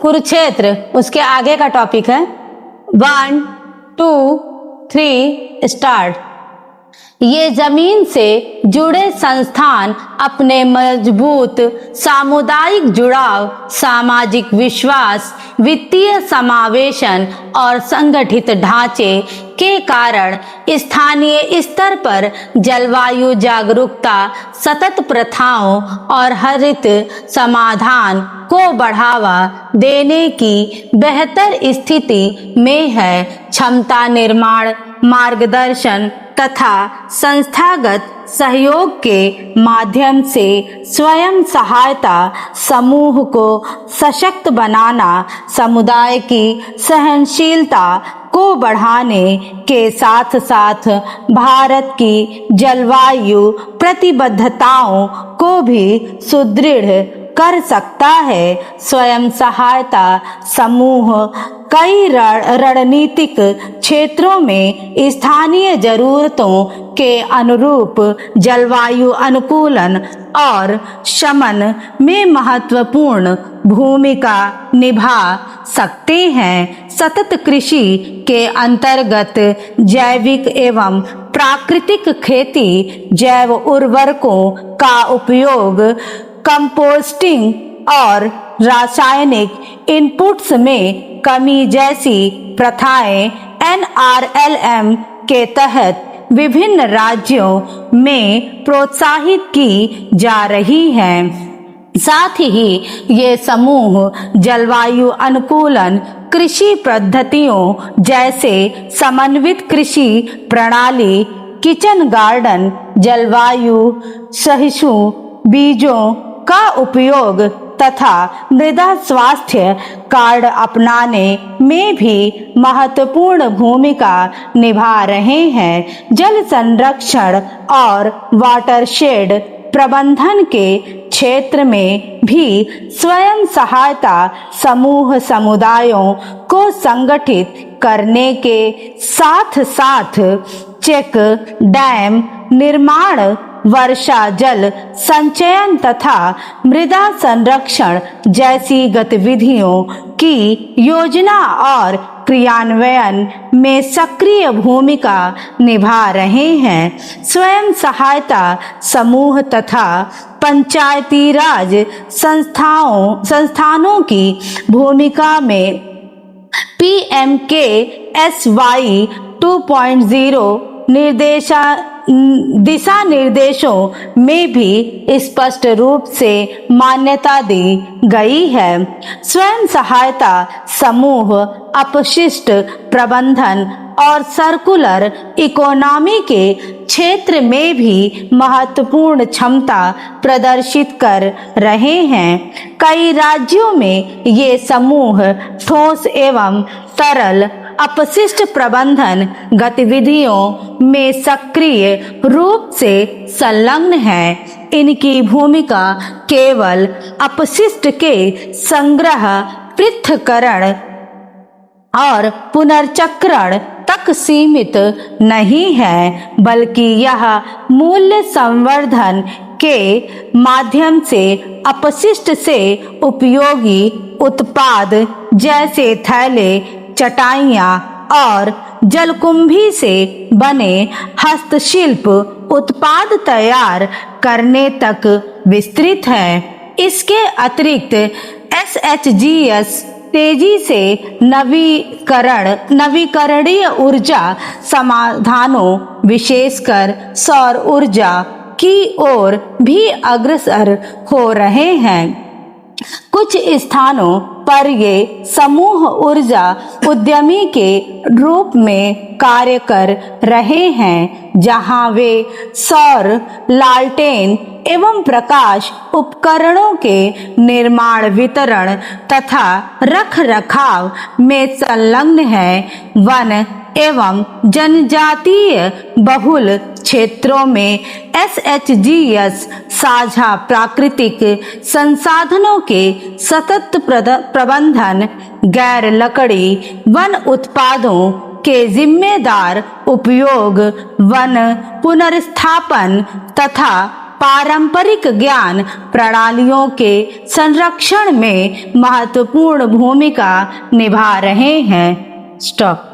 कुरुक्षेत्र उसके आगे का टॉपिक है। 1 2 3 स्टार्ट। ये जमीन से जुड़े संस्थान अपने मजबूत सामुदायिक जुड़ाव, सामाजिक विश्वास, वित्तीय समावेशन और संगठित ढांचे के कारण स्थानीय स्तर पर जलवायु जागरूकता, सतत प्रथाओं और हरित समाधान को बढ़ावा देने की बेहतर स्थिति में है। क्षमता निर्माण, मार्गदर्शन तथा संस्थागत सहयोग के माध्यम से स्वयं सहायता समूह को सशक्त बनाना, समुदाय की सहनशीलता को बढ़ाने के साथ साथ भारत की जलवायु प्रतिबद्धताओं को भी सुदृढ़ कर सकता है। स्वयं सहायता समूह कई रणनीतिक क्षेत्रों में स्थानीय जरूरतों के अनुरूप जलवायु अनुकूलन और शमन में महत्वपूर्ण भूमिका निभा सकते हैं। सतत कृषि के अंतर्गत जैविक एवं प्राकृतिक खेती, जैव उर्वरकों का उपयोग, कंपोस्टिंग और रासायनिक इनपुट्स में कमी जैसी प्रथाएं NRLM के तहत विभिन्न राज्यों में प्रोत्साहित की जा रही हैं। साथ ही ये समूह जलवायु अनुकूलन कृषि पद्धतियों जैसे समन्वित कृषि प्रणाली, किचन गार्डन, जलवायु सहिष्णु बीजों का उपयोग तथा मृदा स्वास्थ्य कार्ड अपनाने में भी महत्वपूर्ण भूमिका निभा रहे हैं। जल संरक्षण और वाटरशेड प्रबंधन के क्षेत्र में भी स्वयं सहायता समूह समुदायों को संगठित करने के साथ साथ चेक डैम निर्माण, वर्षा जल संचयन तथा मृदा संरक्षण जैसी गतिविधियों की योजना और क्रियान्वयन में सक्रिय भूमिका निभा रहे हैं। स्वयं सहायता समूह तथा पंचायती राज संस्थानों की भूमिका में PMKSY 2.0 दिशा निर्देशों में भी स्पष्ट रूप से मान्यता दी गई है। स्वयं सहायता समूह अपशिष्ट प्रबंधन और सर्कुलर इकोनॉमी के क्षेत्र में भी महत्वपूर्ण क्षमता प्रदर्शित कर रहे हैं। कई राज्यों में ये समूह ठोस एवं तरल अपशिष्ट प्रबंधन गतिविधियों में सक्रिय रूप से संलग्न है। इनकी भूमिका केवल अपशिष्ट के संग्रह, पृथक्करण और पुनर्चक्रण तक सीमित नहीं है, बल्कि यह मूल्य संवर्धन के माध्यम से अपशिष्ट से उपयोगी उत्पाद जैसे थैले, चटाइयाँ और जलकुंभी से बने हस्तशिल्प उत्पाद तैयार करने तक विस्तृत है। इसके अतिरिक्त SHGS तेजी से नवीकरणीय ऊर्जा समाधानों, विशेषकर सौर ऊर्जा की ओर भी अग्रसर हो रहे हैं। कुछ स्थानों पर ये समूह ऊर्जा उद्यमी के रूप में कार्य कर रहे हैं, जहां वे सौर लालटेन एवं प्रकाश उपकरणों के निर्माण, वितरण तथा रखरखाव में संलग्न हैं। वन एवं जनजातीय बहुल क्षेत्रों में SHGS साझा प्राकृतिक संसाधनों के सतत प्रबंधन, गैर लकड़ी वन उत्पादों के जिम्मेदार उपयोग, वन पुनर्स्थापन तथा पारंपरिक ज्ञान प्रणालियों के संरक्षण में महत्वपूर्ण भूमिका निभा रहे हैं। स्टॉप।